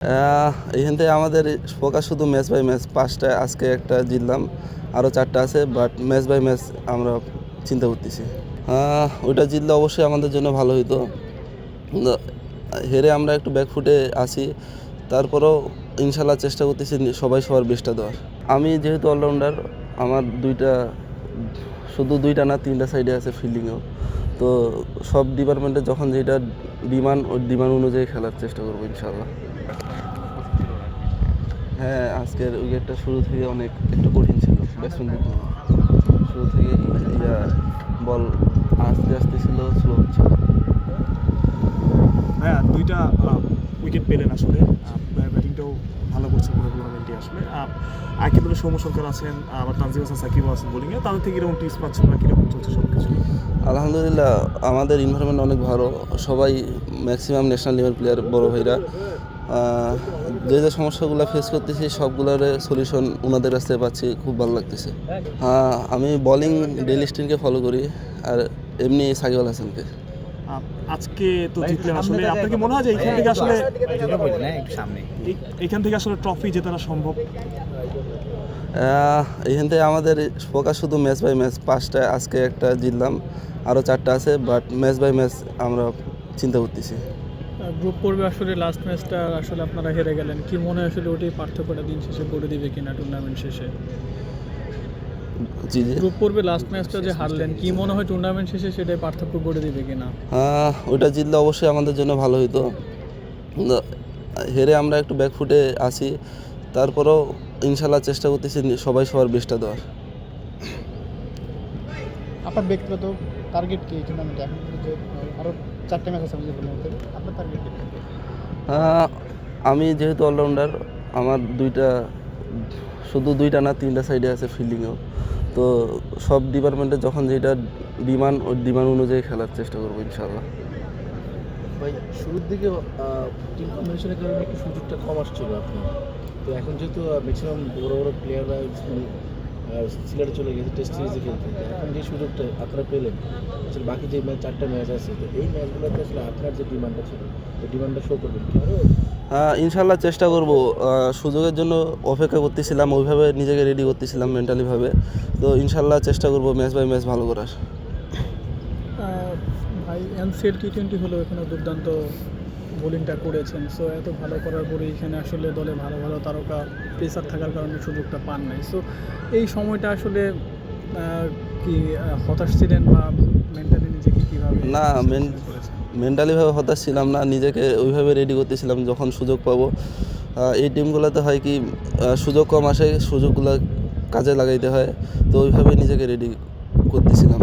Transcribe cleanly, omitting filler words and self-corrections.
এখান থেকে আমাদের ফোকাস শুধু ম্যাচ বাই ম্যাচ। 5টা আজকে একটা জিতলাম, আরও 4টা আছে, বাট ম্যাচ বাই ম্যাচ আমরা চিন্তা করতেছি। ওইটা জিতলে অবশ্যই আমাদের জন্য ভালো হইতো। কিন্তু হেরে আমরা একটু ব্যাকফুটে আছি, তারপরেও ইনশাল্লাহ চেষ্টা করতেছি সবাই সবার বেস্টটা দেওয়ার। আমি যেহেতু অলরাউন্ডার, আমার শুধু দুইটা না 3টা সাইডে আছে ফিল্ডিংয়েও। তো সব ডিপার্টমেন্টে যখন যেটা ডিমান্ড, ওই ডিমান্ড অনুযায়ী খেলার চেষ্টা করবো ইনশাল্লাহ। হ্যাঁ, আজকের উইকেটটা শুরু থেকে একটু কঠিন ছিল ব্যাটসম্যানদের জন্য। শুরু থেকে বল আস্তে আস্তে ছিল, স্লো হচ্ছিল। হ্যাঁ, দুইটা উইকেট পেলেন আসলে। ব্যাটিংটাও ভালো করছে পুরো টুর্নামেন্টে আসলে। আকিব সৌম্য সরকার আছেন, আবার তানজিম হাসান সাকিব আছেন বোলিংয়ে। তাদের থেকে এরকম টিপস পাচ্ছেন বা কীরকম চলছে সব কিছু? আলহামদুলিল্লাহ, আমাদের এনভায়রনমেন্ট অনেক ভালো। সবাই ম্যাক্সিমাম ন্যাশনাল লেভেল প্লেয়ার, বড় ভাইরা। যে যে সমস্যাগুলো ফেস করতেছি সবগুলোর সলিউশন ওনাদের কাছ থেকে পাচ্ছি, খুব ভালো লাগতেছে। আমি বোলিং ডেইলি স্টিনকে ফলো করি, আর এমনি সাকিব আল হাসানকে। আজকে তো জিতলেন আসলে, আপনার কি মনে হয় যে এখান থেকে আসলে ট্রফি জেতানো সম্ভব? এখান থেকে আমাদের ফোকাস শুধু ম্যাচ বাই ম্যাচ। 5টা আজকে একটা জিতলাম, আরও 4টা আছে, বাট ম্যাচ বাই ম্যাচ আমরা চিন্তা করতেছি। গ্রুপ পর্বে আসলে লাস্ট ম্যাচটা আসলে আপনারা হেরে গেলেন, কি মনে হয় আসলে ওটাই পার্থক্যটা দিন শেষে করে দিবে কিনা টুর্নামেন্ট শেষে? জি জি, গ্রুপ পর্বে লাস্ট ম্যাচটা যে হারলেন, কি মনে হয় টুর্নামেন্ট শেষে সেটাই পার্থক্য করে দিবে কিনা? ওইটা জিতলে অবশ্যই আমাদের জন্য ভালো হইতো। কিন্তু হেরে আমরা একটু ব্যাকফুটে আছি, তারপরেও ইনশাল্লাহ চেষ্টা করতেছি সবাই সবার বেস্টটা দেওয়ার। আপনার ব্যক্তিগত টার্গেট কি টুর্নামেন্টে? এখন যে আরও 4টা ম্যাচ আছে আমাদের মধ্যে, আপনার টার্গেট কি? আমি যেহেতু অলরাউন্ডার, আমার শুধু দুইটা না 3টা সাইডে আছে ফিল্ডিংয়েও। তো সব ডিপার্টমেন্টে যখন যেটা ডিমান্ড, ওই ডিমান্ড অনুযায়ী খেলার চেষ্টা করবো ইনশাল্লাহ। ভাই, শুরুর দিকে টিম কম্বিনেশনের কারণে একটু সুযোগটা কম আসছিল আপনার। তো এখন যেহেতু ম্যাক্সিমাম বড় বড় প্লেয়াররা সিলেটে চলে গেছে টেস্ট সিরিজে খেলতে, এখন যে সুযোগটা আপনারা পেলেন আসলে বাকি যে 4টা ম্যাচ আছে, তো এই ম্যাচগুলোতে আসলে আপনার যে ডিমান্ডটা ছিল, এই ডিমান্ডটা শো করবেন কি? ইনশাল্লাহ চেষ্টা করব। সুযোগের জন্য অপেক্ষা করতেছিলাম, ওইভাবে নিজেকে রেডি করতেছিলাম মেন্টালিভাবে। তো ইনশাল্লাহ চেষ্টা করব ম্যাচ বাই ম্যাচ ভালো করার। ভাই, এনসিএল টি20 হলো, এখানে দুর্দান্ত বোলিংটা করেছেন। সো এত ভালো করার পরে এখানে আসলে দলে ভালো ভালো তারকা পেসার থাকার কারণে সুযোগটা পান নাই। সো এই সময়টা আসলে কি হতাশ ছিলেন বা মেন্টালি নিজেকে কীভাবে? না, মেন্টালিভাবে হতাশ ছিলাম না, নিজেকে ওইভাবে রেডি করতেছিলাম যখন সুযোগ পাবো। এই টিমগুলোতে হয় কি, সুযোগ কম আসে, সুযোগগুলো কাজে লাগাইতে হয়। তো ওইভাবেই নিজেকে রেডি করতেছিলাম।